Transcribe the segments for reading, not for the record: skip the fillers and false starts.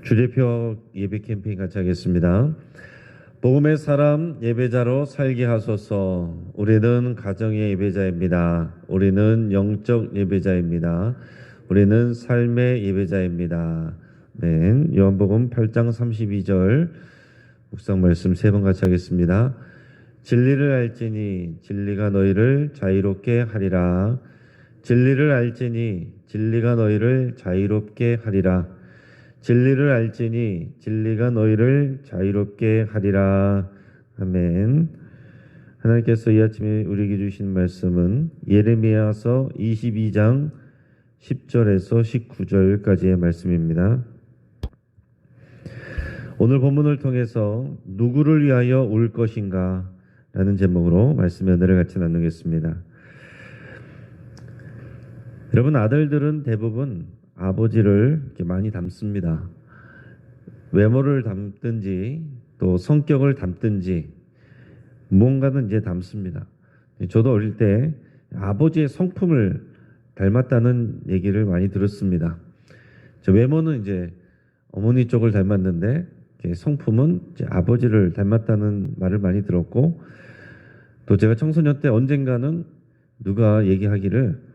주제표 예배 캠페인 같이 하겠습니다. 복음의 사람 예배자로 살게 하소서. 우리는 가정의 예배자입니다. 우리는 영적 예배자입니다. 우리는 삶의 예배자입니다. 네, 요한복음 8장 32절 묵상 말씀 3번 같이 하겠습니다. 진리를 알지니 진리가 너희를 자유롭게 하리라. 진리를 알지니 진리가 너희를 자유롭게 하리라. 진리를 알지니 진리가 너희를 자유롭게 하리라. 아멘. 하나님께서 이 아침에 우리에게 주신 말씀은 예레미야서 22장 10절에서 19절까지의 말씀입니다. 오늘 본문을 통해서 누구를 위하여 울 것인가 라는 제목으로 말씀의 은혜를 같이 나누겠습니다. 여러분, 아들들은 대부분 아버지를 이렇게 많이 닮습니다. 외모를 닮든지 또 성격을 닮든지 무언가는 이제 닮습니다. 저도 어릴 때 아버지의 성품을 닮았다는 얘기를 많이 들었습니다. 저 외모는 이제 어머니 쪽을 닮았는데 성품은 이제 아버지를 닮았다는 말을 많이 들었고, 또 제가 청소년 때 언젠가는 누가 얘기하기를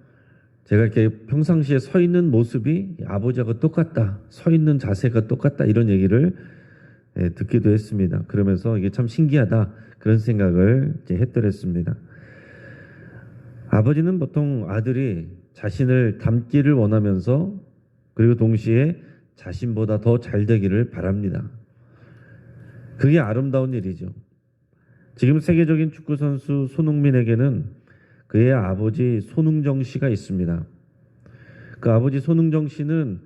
제가 이렇게 평상시에 서 있는 모습이 아버지하고 똑같다, 서 있는 자세가 똑같다, 이런 얘기를 듣기도 했습니다. 그러면서 이게 참 신기하다, 그런 생각을 이제 했더랬습니다. 아버지는 보통 아들이 자신을 닮기를 원하면서 그리고 동시에 자신보다 더 잘 되기를 바랍니다. 그게 아름다운 일이죠. 지금 세계적인 축구 선수 손흥민에게는 그의 아버지 손흥정 씨가 있습니다. 그 아버지 손흥정 씨는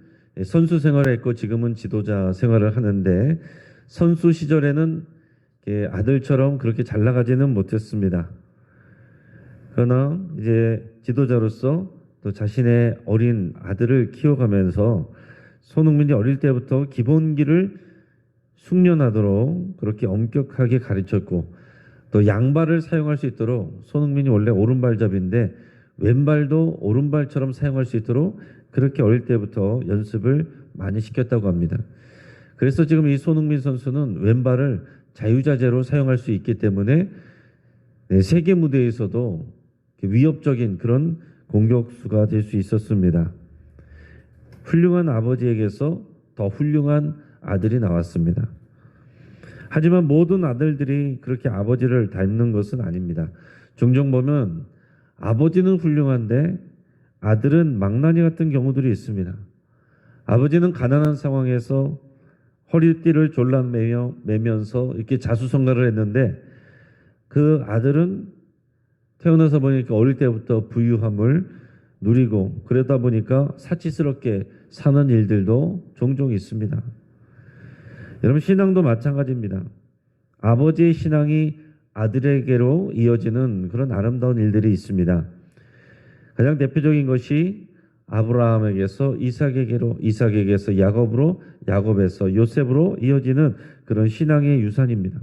선수 생활을 했고 지금은 지도자 생활을 하는데, 선수 시절에는 아들처럼 그렇게 잘 나가지는 못했습니다. 그러나 이제 지도자로서 또 자신의 어린 아들을 키워가면서 손흥민이 어릴 때부터 기본기를 숙련하도록 그렇게 엄격하게 가르쳤고, 또 양발을 사용할 수 있도록, 손흥민이 원래 오른발잡이인데 왼발도 오른발처럼 사용할 수 있도록 그렇게 어릴 때부터 연습을 많이 시켰다고 합니다. 그래서 지금 이 손흥민 선수는 왼발을 자유자재로 사용할 수 있기 때문에 세계 무대에서도 위협적인 그런 공격수가 될 수 있었습니다. 훌륭한 아버지에게서 더 훌륭한 아들이 나왔습니다. 하지만 모든 아들들이 그렇게 아버지를 닮는 것은 아닙니다. 종종 보면 아버지는 훌륭한데 아들은 망나니 같은 경우들이 있습니다. 아버지는 가난한 상황에서 허리띠를 졸라매면서 이렇게 자수성가를 했는데, 그 아들은 태어나서 보니까 어릴 때부터 부유함을 누리고 그러다 보니까 사치스럽게 사는 일들도 종종 있습니다. 여러분, 신앙도 마찬가지입니다. 아버지의 신앙이 아들에게로 이어지는 그런 아름다운 일들이 있습니다. 가장 대표적인 것이 아브라함에게서 이삭에게로, 이삭에게서 야곱으로, 야곱에서 요셉으로 이어지는 그런 신앙의 유산입니다.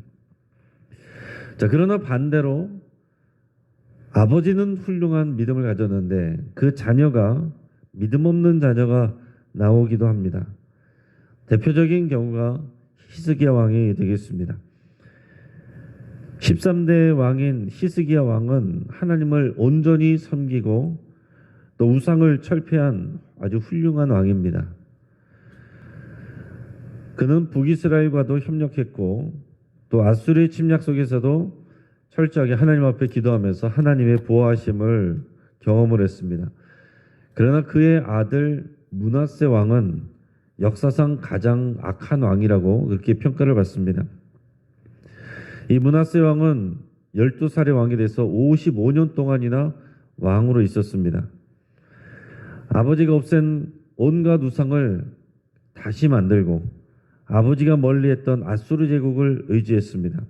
자, 그러나 반대로 아버지는 훌륭한 믿음을 가졌는데 그 자녀가 믿음 없는 자녀가 나오기도 합니다. 대표적인 경우가 히스기야 왕이 되겠습니다. 13대 왕인 히스기야 왕은 하나님을 온전히 섬기고 또 우상을 철폐한 아주 훌륭한 왕입니다. 그는 북이스라엘과도 협력했고 또 아수르의 침략 속에서도 철저하게 하나님 앞에 기도하면서 하나님의 보호하심을 경험을 했습니다. 그러나 그의 아들 므낫세 왕은 역사상 가장 악한 왕이라고 그렇게 평가를 받습니다. 이 므낫세 왕은 12살의 왕이 돼서 55년 동안이나 왕으로 있었습니다. 아버지가 없앤 온갖 우상을 다시 만들고 아버지가 멀리했던 아수르 제국을 의지했습니다.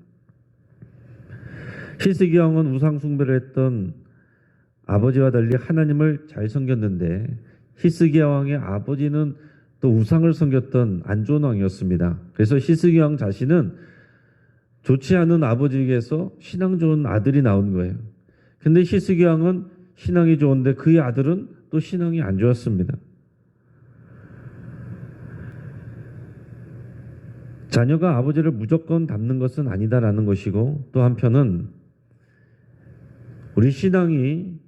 히스기야 왕은 우상 숭배를 했던 아버지와 달리 하나님을 잘 섬겼는데, 히스기야 왕의 아버지는 또 우상을 섬겼던 안 좋은 왕이었습니다. 그래서 히스기야 왕 자신은 좋지 않은 아버지에게서 신앙 좋은 아들이 나온 거예요. 근데 히스기야 왕은 신앙이 좋은데 그의 아들은 또 신앙이 안 좋았습니다. 자녀가 아버지를 무조건 닮는 것은 아니다라는 것이고, 또 한편은 우리 신앙이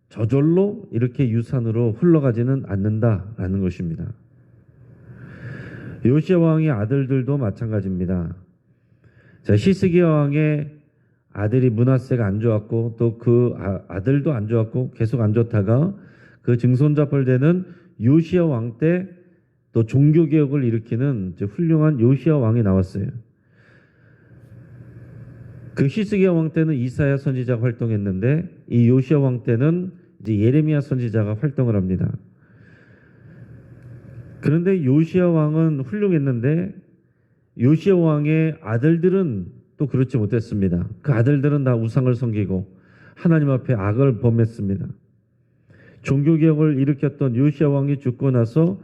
저절로 이렇게 유산으로 흘러가지는 않는다라는 것입니다. 요시야 왕의 아들들도 마찬가지입니다. 자, 히스기야 왕의 아들이 므낫세가 안 좋았고, 또 그 아들도 안 좋았고 계속 안 좋다가 그 증손자뻘 되는 요시야 왕 때 또 종교 개혁을 일으키는 훌륭한 요시야 왕이 나왔어요. 그 히스기야 왕 때는 이사야 선지자가 활동했는데, 이 요시야 왕 때는 이제 예레미야 선지자가 활동을 합니다. 그런데 요시야 왕은 훌륭했는데 요시야 왕의 아들들은 또 그렇지 못했습니다. 그 아들들은 다 우상을 섬기고 하나님 앞에 악을 범했습니다. 종교개혁을 일으켰던 요시야 왕이 죽고 나서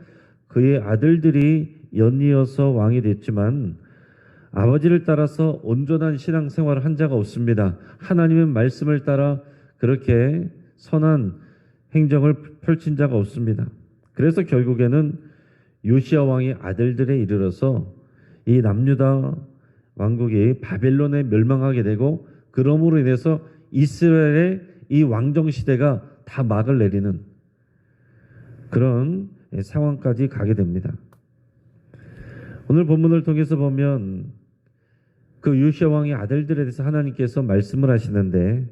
그의 아들들이 연이어서 왕이 됐지만 아버지를 따라서 온전한 신앙생활을 한 자가 없습니다. 하나님의 말씀을 따라 그렇게 선한 행정을 펼친 자가 없습니다. 그래서 결국에는 요시야 왕의 아들들에 이르러서 이 남유다 왕국이 바벨론에 멸망하게 되고, 그러므로 인해서 이스라엘의 이 왕정 시대가 다 막을 내리는 그런 상황까지 가게 됩니다. 오늘 본문을 통해서 보면 그 요시야 왕의 아들들에 대해서 하나님께서 말씀을 하시는데,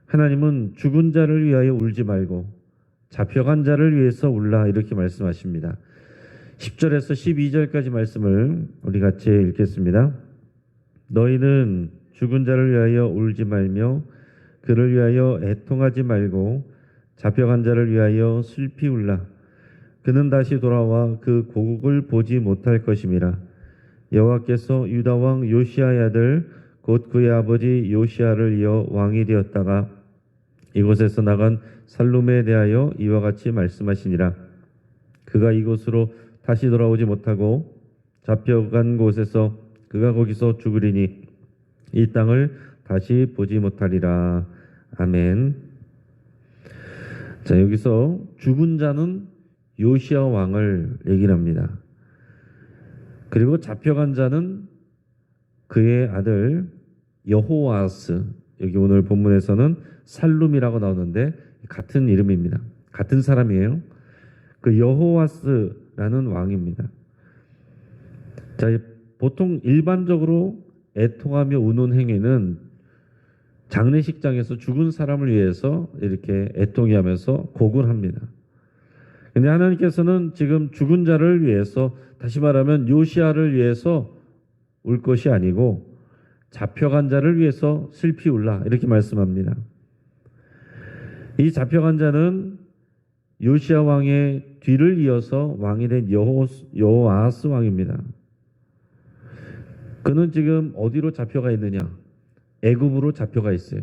하나님은 죽은 자를 위하여 울지 말고 잡혀간 자를 위해서 울라, 이렇게 말씀하십니다. 10절에서 12절까지 말씀을 우리 같이 읽겠습니다. 너희는 죽은 자를 위하여 울지 말며 그를 위하여 애통하지 말고 잡혀간 자를 위하여 슬피 울라. 그는 다시 돌아와 그 고국을 보지 못할 것임이라. 여호와께서 유다 왕 요시야의 아들 곧 그의 아버지 요시야를 이어 왕이 되었다가 이곳에서 나간 살룸에 대하여 이와 같이 말씀하시니라. 그가 이곳으로 다시 돌아오지 못하고 잡혀간 곳에서 그가 거기서 죽으리니 이 땅을 다시 보지 못하리라. 아멘. 자, 여기서 죽은 자는 요시야 왕을 얘기를 합니다. 그리고 잡혀간 자는 그의 아들 여호아스, 여기 오늘 본문에서는 살룸이라고 나오는데 같은 이름입니다. 같은 사람이에요. 그 여호아스라는 왕입니다. 자, 보통 일반적으로 애통하며 우는 행위는 장례식장에서 죽은 사람을 위해서 이렇게 애통해 하면서 곡을 합니다. 근데 하나님께서는 지금 죽은 자를 위해서, 다시 말하면 요시야를 위해서 울 것이 아니고 잡혀간 자를 위해서 슬피 울라, 이렇게 말씀합니다. 이 잡혀간 자는 요시야 왕의 뒤를 이어서 왕이 된 여호아스 왕입니다. 그는 지금 어디로 잡혀가 있느냐? 애굽으로 잡혀가 있어요.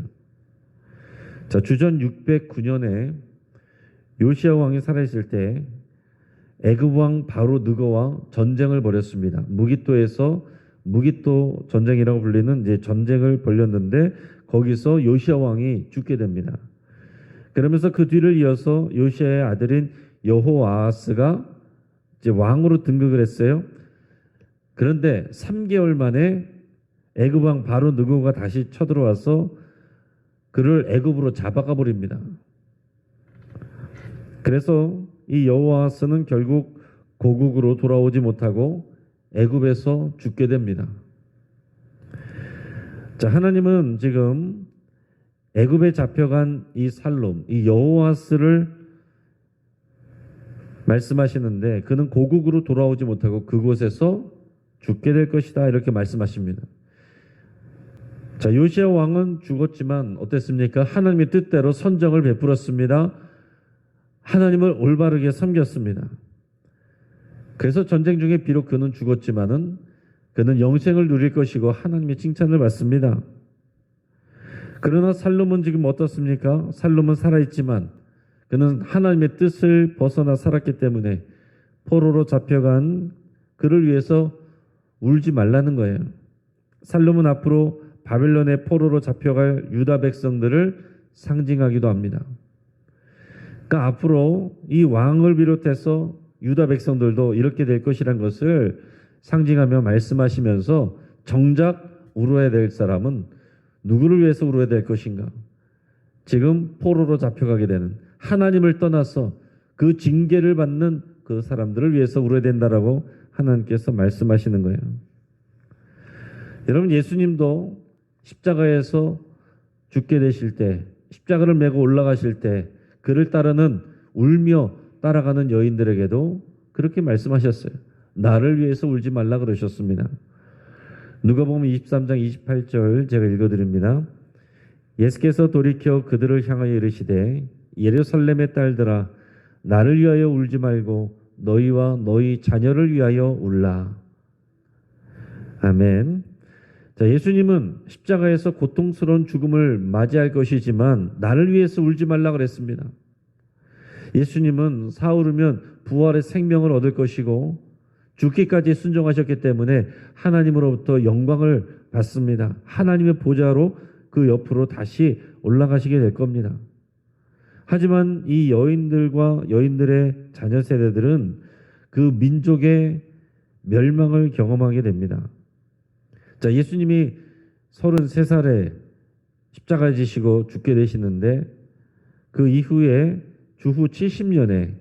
자, 주전 609년에 요시야 왕이 살아있을 때 애굽 왕 바로 느고와 전쟁을 벌였습니다. 무기토에서, 무기토 전쟁이라고 불리는 이제 전쟁을 벌였는데 거기서 요시야 왕이 죽게 됩니다. 그러면서 그 뒤를 이어서 요시야의 아들인 여호아스가 이제 왕으로 등극을 했어요. 그런데 3개월 만에 애굽 왕 바로 느고가 다시 쳐들어와서 그를 애굽으로 잡아가 버립니다. 그래서 이 여호아스는 결국 고국으로 돌아오지 못하고 애굽에서 죽게 됩니다. 자, 하나님은 지금 애굽에 잡혀간 이 살룸, 이 여호아스를 말씀하시는데 그는 고국으로 돌아오지 못하고 그곳에서 죽게 될 것이다, 이렇게 말씀하십니다. 자, 요시야 왕은 죽었지만 어땠습니까? 하나님의 뜻대로 선정을 베풀었습니다. 하나님을 올바르게 섬겼습니다. 그래서 전쟁 중에 비록 그는 죽었지만은 그는 영생을 누릴 것이고 하나님의 칭찬을 받습니다. 그러나 살룸은 지금 어떻습니까? 살룸은 살아있지만 그는 하나님의 뜻을 벗어나 살았기 때문에 포로로 잡혀간 그를 위해서 울지 말라는 거예요. 살룸은 앞으로 바벨론의 포로로 잡혀갈 유다 백성들을 상징하기도 합니다. 그러니까 앞으로 이 왕을 비롯해서 유다 백성들도 이렇게 될 것이란 것을 상징하며 말씀하시면서 정작 울어야 될 사람은 누구를 위해서 울어야 될 것인가? 지금 포로로 잡혀가게 되는 하나님을 떠나서 그 징계를 받는 그 사람들을 위해서 울어야 된다라고 하나님께서 말씀하시는 거예요. 여러분, 예수님도 십자가에서 죽게 되실 때, 십자가를 메고 올라가실 때 그를 따르는 울며 따라가는 여인들에게도 그렇게 말씀하셨어요. 나를 위해서 울지 말라 그러셨습니다. 누가복음 23장 28절 제가 읽어드립니다. 예수께서 돌이켜 그들을 향하여 이르시되 예루살렘의 딸들아 나를 위하여 울지 말고 너희와 너희 자녀를 위하여 울라. 아멘. 자, 예수님은 십자가에서 고통스러운 죽음을 맞이할 것이지만 나를 위해서 울지 말라 그랬습니다. 예수님은 사울이면 부활의 생명을 얻을 것이고 죽기까지 순종하셨기 때문에 하나님으로부터 영광을 받습니다. 하나님의 보좌로 그 옆으로 다시 올라가시게 될 겁니다. 하지만 이 여인들과 여인들의 자녀 세대들은 그 민족의 멸망을 경험하게 됩니다. 자, 예수님이 33살에 십자가에 지시고 죽게 되시는데 그 이후에 주후 70년에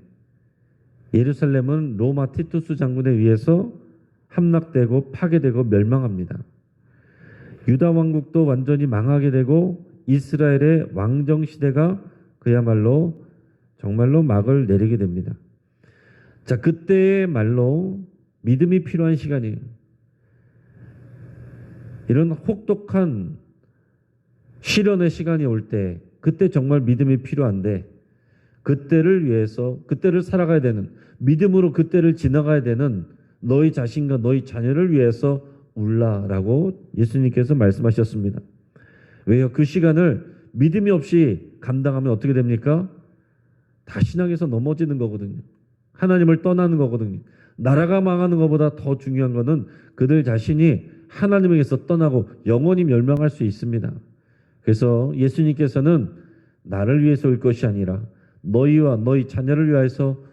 예루살렘은 로마 티투스 장군에 의해서 함락되고 파괴되고 멸망합니다. 유다 왕국도 완전히 망하게 되고 이스라엘의 왕정 시대가 그야말로 정말로 막을 내리게 됩니다. 자, 그때의 말로 믿음이 필요한 시간이에요. 이런 혹독한 시련의 시간이 올 때 그때 정말 믿음이 필요한데 그때를 위해서 그때를 살아가야 되는 믿음으로 그때를 지나가야 되는 너희 자신과 너희 자녀를 위해서 울라라고 예수님께서 말씀하셨습니다. 왜요? 그 시간을 믿음이 없이 감당하면 어떻게 됩니까? 다 신앙에서 넘어지는 거거든요. 하나님을 떠나는 거거든요. 나라가 망하는 것보다 더 중요한 것은 그들 자신이 하나님에게서 떠나고 영원히 멸망할 수 있습니다. 그래서 예수님께서는 나를 위해서 울 것이 아니라 너희와 너희 자녀를 위해서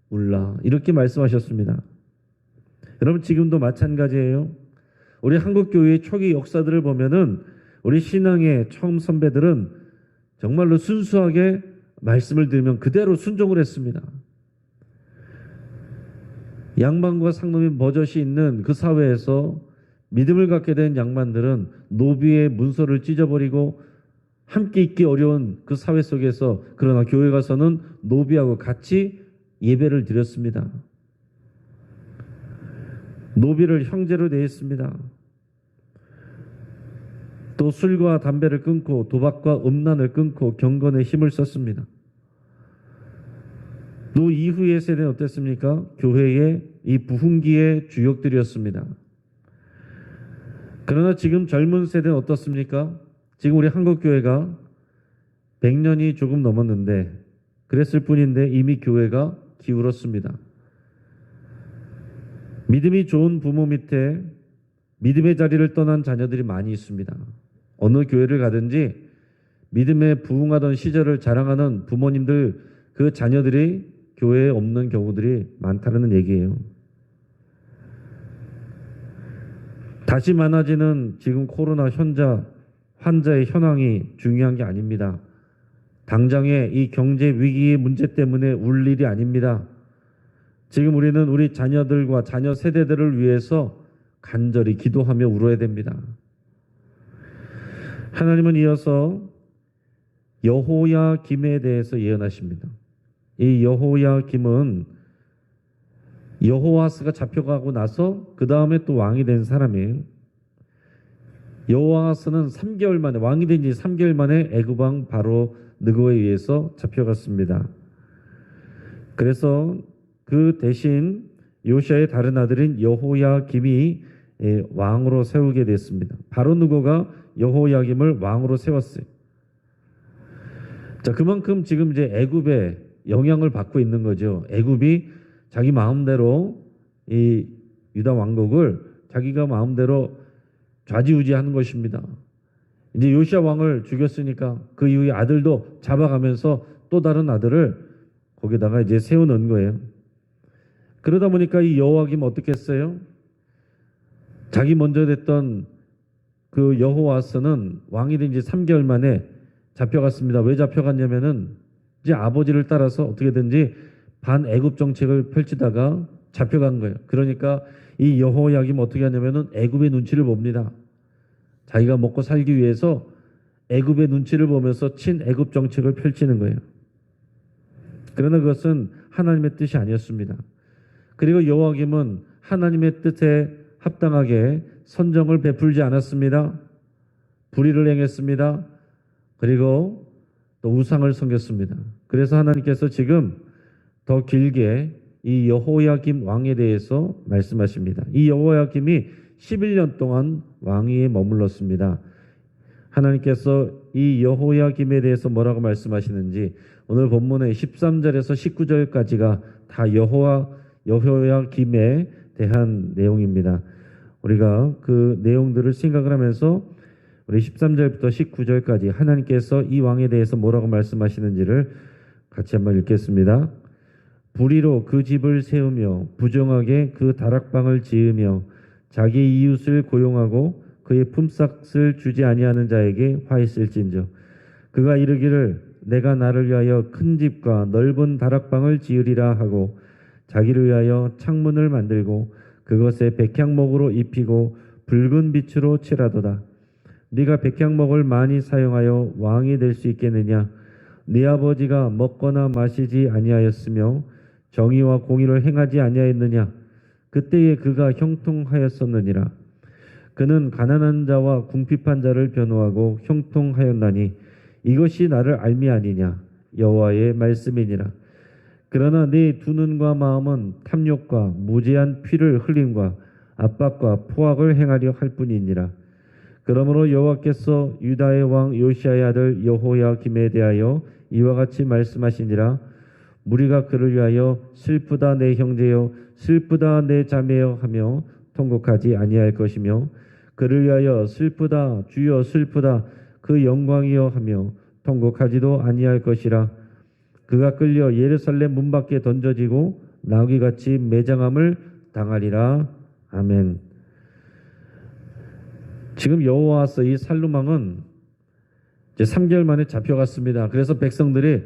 울라 이렇게 말씀하셨습니다. 여러분, 지금도 마찬가지예요. 우리 한국교회의 초기 역사들을 보면은 우리 신앙의 처음 선배들은 정말로 순수하게 말씀을 들으면 그대로 순종을 했습니다. 양반과 상놈이 버젓이 있는 그 사회에서 믿음을 갖게 된 양반들은 노비의 문서를 찢어버리고 함께 있기 어려운 그 사회 속에서 그러나 교회 가서는 노비하고 같이 예배를 드렸습니다. 노비를 형제로 대했습니다. 또 술과 담배를 끊고 도박과 음란을 끊고 경건에 힘을 썼습니다. 또 이후의 세대는 어땠습니까? 교회의 이 부흥기의 주역들이었습니다. 그러나 지금 젊은 세대는 어떻습니까? 지금 우리 한국교회가 100년이 조금 넘었는데 그랬을 뿐인데 이미 교회가 기울었습니다. 믿음이 좋은 부모 밑에 믿음의 자리를 떠난 자녀들이 많이 있습니다. 어느 교회를 가든지 믿음에 부흥하던 시절을 자랑하는 부모님들 그 자녀들이 교회에 없는 경우들이 많다는 얘기예요. 다시 많아지는 지금 코로나 환자의 현황이 중요한 게 아닙니다. 당장의 이 경제 위기의 문제 때문에 울 일이 아닙니다. 지금 우리는 우리 자녀들과 자녀 세대들을 위해서 간절히 기도하며 울어야 됩니다. 하나님은 이어서 여호야김에 대해서 예언하십니다. 이 여호야김은 여호아스가 잡혀가고 나서 그 다음에 또 왕이 된 사람이에요. 여호아스는 3개월 만에 왕이 된 지 3개월 만에 애굽 왕 바로 느고에 의해서 잡혀갔습니다. 그래서 그 대신 요시아의 다른 아들인 여호야김이 왕으로 세우게 됐습니다. 바로 느고가 여호야김을 왕으로 세웠어요. 자, 그만큼 지금 이제 애굽의 영향을 받고 있는 거죠. 애굽이 자기 마음대로 이 유다 왕국을 자기가 마음대로 좌지우지하는 것입니다. 이제 요시아 왕을 죽였으니까 그 이후에 아들도 잡아가면서 또 다른 아들을 거기다가 이제 세워놓은 거예요. 그러다 보니까 이 여호야김 어떻게 했어요? 자기 먼저 됐던 그 여호와스는 왕이 된 지 3개월 만에 잡혀갔습니다. 왜 잡혀갔냐면은 이제 아버지를 따라서 어떻게든지 반애굽 정책을 펼치다가 잡혀간 거예요. 그러니까 이 여호야김 어떻게 하냐면은 애굽의 눈치를 봅니다. 자기가 먹고 살기 위해서 애굽의 눈치를 보면서 친애굽 정책을 펼치는 거예요. 그러나 그것은 하나님의 뜻이 아니었습니다. 그리고 여호야김은 하나님의 뜻에 합당하게 선정을 베풀지 않았습니다. 불의를 행했습니다. 그리고 또 우상을 섬겼습니다. 그래서 하나님께서 지금 더 길게 이 여호야김 왕에 대해서 말씀하십니다. 이 여호야김이 11년 동안 왕위에 머물렀습니다. 하나님께서 이 여호야김에 대해서 뭐라고 말씀하시는지 오늘 본문의 13절에서 19절까지가 다 여호야김에 대한 내용입니다. 우리가 그 내용들을 생각을 하면서 우리 13절부터 19절까지 하나님께서 이 왕에 대해서 뭐라고 말씀하시는지를 같이 한번 읽겠습니다. 불의로 그 집을 세우며 부정하게 그 다락방을 지으며 자기 이웃을 고용하고 그의 품삯을 주지 아니하는 자에게 화했을진저 그가 이르기를 내가 나를 위하여 큰 집과 넓은 다락방을 지으리라 하고 자기를 위하여 창문을 만들고 그것에 백향목으로 입히고 붉은 빛으로 칠하도다. 네가 백향목을 많이 사용하여 왕이 될 수 있겠느냐? 네 아버지가 먹거나 마시지 아니하였으며 정의와 공의를 행하지 아니하였느냐? 그때에 그가 형통하였었느니라. 그는 가난한 자와 궁핍한 자를 변호하고 형통하였나니 이것이 나를 알미 아니냐? 여호와의 말씀이니라. 그러나 네 두 눈과 마음은 탐욕과 무제한 피를 흘림과 압박과 포악을 행하려 할 뿐이니라. 그러므로 여호와께서 유다의 왕 요시아의 아들 여호야김에 대하여 이와 같이 말씀하시니라. 무리가 그를 위하여 슬프다 내 형제여 슬프다 내 자매여 하며 통곡하지 아니할 것이며 그를 위하여 슬프다 주여 슬프다 그 영광이여 하며 통곡하지도 아니할 것이라. 그가 끌려 예루살렘 문 밖에 던져지고 나귀같이 매장함을 당하리라. 아멘. 지금 여호와서 이 살룸왕은 이제 3개월 만에 잡혀갔습니다. 그래서 백성들이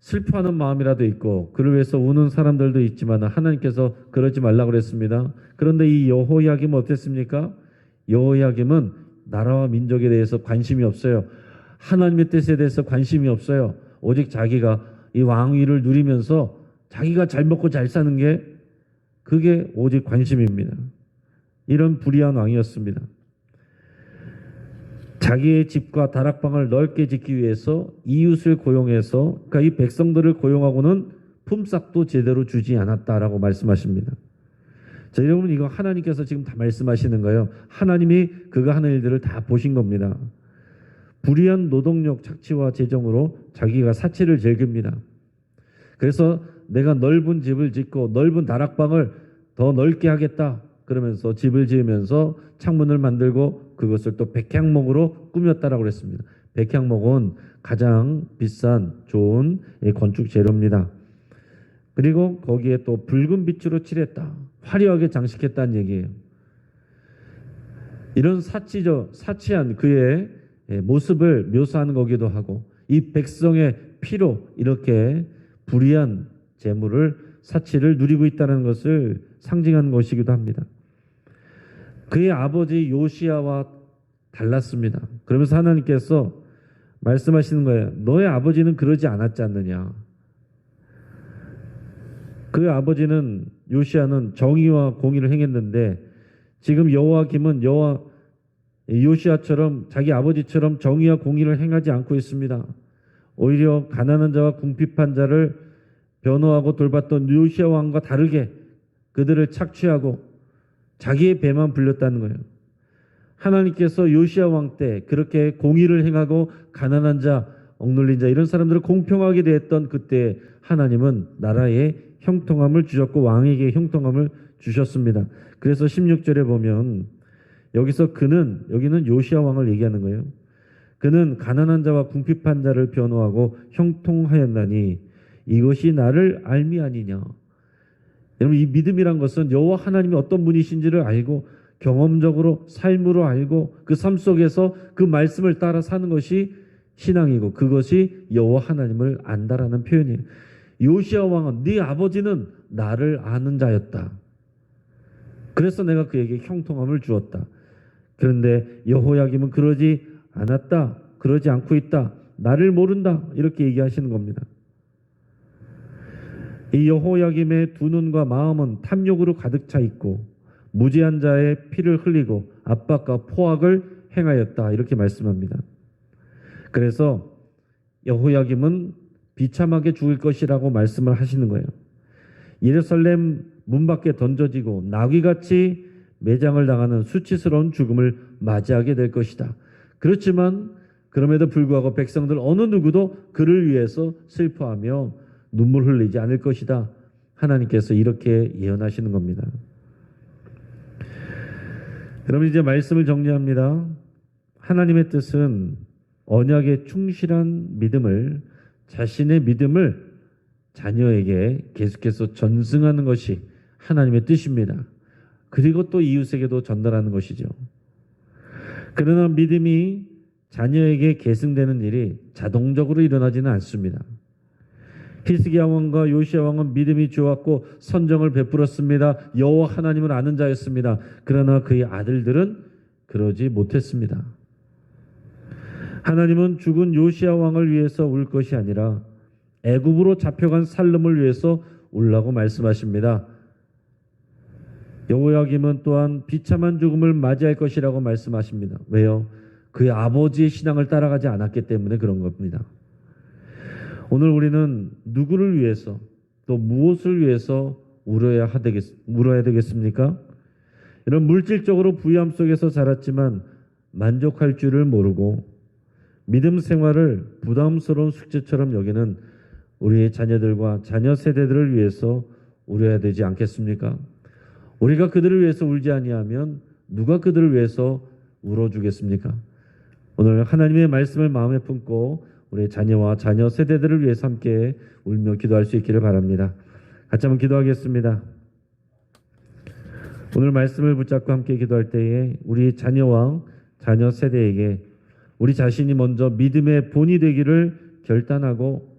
슬퍼하는 마음이라도 있고 그를 위해서 우는 사람들도 있지만 하나님께서 그러지 말라고 그랬습니다. 그런데 이 여호야김은 어땠습니까? 여호야김은 나라와 민족에 대해서 관심이 없어요. 하나님의 뜻에 대해서 관심이 없어요. 오직 자기가 이 왕위를 누리면서 자기가 잘 먹고 잘 사는 게 그게 오직 관심입니다. 이런 불의한 왕이었습니다. 자기의 집과 다락방을 넓게 짓기 위해서 이웃을 고용해서 그러니까 이 백성들을 고용하고는 품삯도 제대로 주지 않았다라고 말씀하십니다. 자, 여러분 이거 하나님께서 지금 다 말씀하시는 거예요. 하나님이 그가 하는 일들을 다 보신 겁니다. 불의한 노동력 착취와 재정으로 자기가 사치를 즐깁니다. 그래서 내가 넓은 집을 짓고 넓은 다락방을 더 넓게 하겠다. 그러면서 집을 지으면서 창문을 만들고 그것을 또 백향목으로 꾸몄다라고 그랬습니다. 백향목은 가장 비싼 좋은 건축 재료입니다. 그리고 거기에 또 붉은 빛으로 칠했다. 화려하게 장식했다는 얘기예요. 이런 사치한 그의 모습을 묘사하는 거기도 하고 이 백성의 피로 이렇게 불의한 재물을 사치를 누리고 있다는 것을 상징하는 것이기도 합니다. 그의 아버지 요시야와 달랐습니다. 그러면서 하나님께서 말씀하시는 거예요. 너의 아버지는 그러지 않았지 않느냐. 그의 아버지는 요시야는 정의와 공의를 행했는데 지금 여호야김은 요시야처럼 자기 아버지처럼 정의와 공의를 행하지 않고 있습니다. 오히려 가난한 자와 궁핍한 자를 변호하고 돌봤던 요시야 왕과 다르게 그들을 착취하고 자기의 배만 불렸다는 거예요. 하나님께서 요시야 왕 때 그렇게 공의를 행하고 가난한 자, 억눌린 자 이런 사람들을 공평하게 대했던 그때 하나님은 나라에 형통함을 주셨고 왕에게 형통함을 주셨습니다. 그래서 16절에 보면 여기서 여기는 요시야 왕을 얘기하는 거예요. 그는 가난한 자와 궁핍한 자를 변호하고 형통하였나니 이것이 나를 알미 아니냐. 여러분 이 믿음이란 것은 여호와 하나님이 어떤 분이신지를 알고 경험적으로 삶으로 알고 그 삶 속에서 그 말씀을 따라 사는 것이 신앙이고 그것이 여호와 하나님을 안다라는 표현이에요. 요시야 왕은 네 아버지는 나를 아는 자였다. 그래서 내가 그에게 형통함을 주었다. 그런데 여호야김은 그러지 않았다. 그러지 않고 있다. 나를 모른다. 이렇게 얘기하시는 겁니다. 이 여호야김의 두 눈과 마음은 탐욕으로 가득 차 있고 무지한 자의 피를 흘리고 압박과 포악을 행하였다. 이렇게 말씀합니다. 그래서 여호야김은 비참하게 죽을 것이라고 말씀을 하시는 거예요. 예루살렘 문 밖에 던져지고 나귀같이 매장을 당하는 수치스러운 죽음을 맞이하게 될 것이다. 그렇지만 그럼에도 불구하고 백성들 어느 누구도 그를 위해서 슬퍼하며 눈물 흘리지 않을 것이다. 하나님께서 이렇게 예언하시는 겁니다. 여러분 이제 말씀을 정리합니다. 하나님의 뜻은 언약에 충실한 믿음을 자신의 믿음을 자녀에게 계속해서 전승하는 것이 하나님의 뜻입니다. 그리고 또 이웃에게도 전달하는 것이죠. 그러나 믿음이 자녀에게 계승되는 일이 자동적으로 일어나지는 않습니다. 히스기야 왕과 요시야 왕은 믿음이 좋았고 선정을 베풀었습니다. 여호와 하나님을 아는 자였습니다. 그러나 그의 아들들은 그러지 못했습니다. 하나님은 죽은 요시야 왕을 위해서 울 것이 아니라 애굽으로 잡혀간 살름을 위해서 울라고 말씀하십니다. 여호야김은 또한 비참한 죽음을 맞이할 것이라고 말씀하십니다. 왜요? 그의 아버지의 신앙을 따라가지 않았기 때문에 그런 겁니다. 오늘 우리는 누구를 위해서 또 무엇을 위해서 울어야 되겠습니까? 이런 물질적으로 부유함 속에서 자랐지만 만족할 줄을 모르고 믿음 생활을 부담스러운 숙제처럼 여기는 우리의 자녀들과 자녀 세대들을 위해서 울어야 되지 않겠습니까? 우리가 그들을 위해서 울지 아니하면 누가 그들을 위해서 울어주겠습니까? 오늘 하나님의 말씀을 마음에 품고 우리 자녀와 자녀 세대들을 위해서 함께 울며 기도할 수 있기를 바랍니다. 같이 한번 기도하겠습니다. 오늘 말씀을 붙잡고 함께 기도할 때에 우리 자녀와 자녀 세대에게 우리 자신이 먼저 믿음의 본이 되기를 결단하고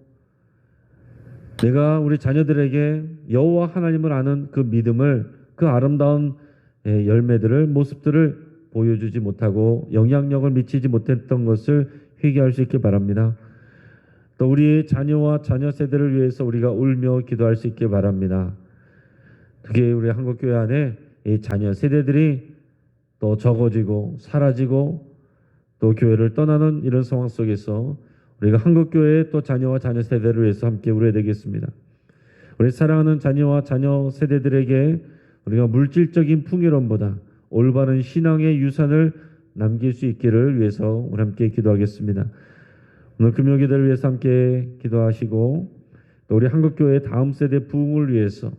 내가 우리 자녀들에게 여호와 하나님을 아는 그 믿음을 그 아름다운 열매들을 모습들을 보여주지 못하고 영향력을 미치지 못했던 것을 회개할 수 있길 바랍니다. 또 우리의 자녀와 자녀 세대를 위해서 우리가 울며 기도할 수 있길 바랍니다. 특히 우리 한국교회 안에 이 자녀 세대들이 또 적어지고 사라지고 또 교회를 떠나는 이런 상황 속에서 우리가 한국교회의 또 자녀와 자녀 세대를 위해서 함께 울어야 되겠습니다. 우리 사랑하는 자녀와 자녀 세대들에게 우리가 물질적인 풍요로움보다 올바른 신앙의 유산을 남길 수 있기를 위해서 우리 함께 기도하겠습니다. 오늘 금요기도를 위해서 함께 기도하시고 또 우리 한국교회의 다음 세대 부흥을 위해서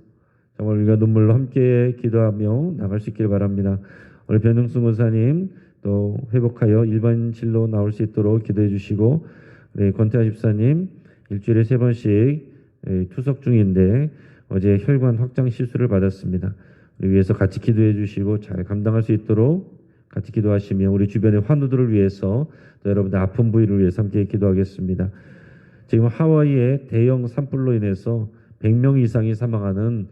정말 우리가 눈물로 함께 기도하며 나갈 수 있기를 바랍니다. 우리 변흥수 목사님 또 회복하여 일반실로 나올 수 있도록 기도해 주시고 우리 권태하 집사님 일주일에 3번씩 투석 중인데 어제 혈관 확장 시술을 받았습니다. 우리 위해서 같이 기도해 주시고 잘 감당할 수 있도록 같이 기도하시며 우리 주변의 환우들을 위해서 또 여러분들 아픈 부위를 위해서 함께 기도하겠습니다. 지금 하와이의 대형 산불로 인해서 100명 이상이 사망하는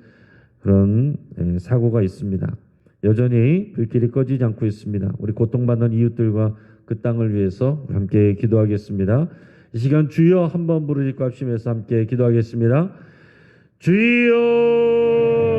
그런 사고가 있습니다. 여전히 불길이 꺼지지 않고 있습니다. 우리 고통받는 이웃들과 그 땅을 위해서 함께 기도하겠습니다. 이 시간 주여 한번 부르짖고 합심해서 함께 기도하겠습니다. 주여